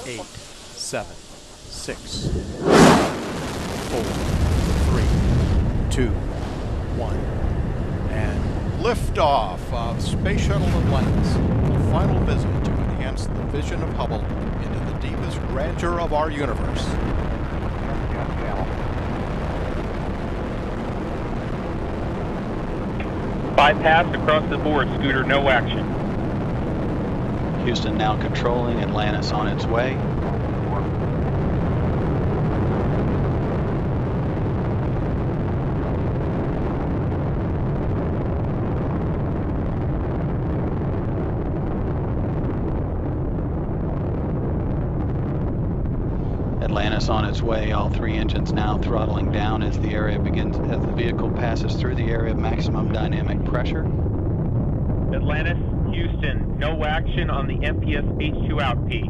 8, 7, 6, 4, 3, 2, 1, and liftoff of Space Shuttle Atlantis, the final visit to enhance the vision of Hubble into the deepest grandeur of our universe. Bypass across the board, Scooter, no action. Houston now controlling, Atlantis on its way. Atlantis on its way, all three engines now throttling down as the vehicle passes through the area of maximum dynamic pressure. Atlantis, Houston, no action on the MPS H2 out P.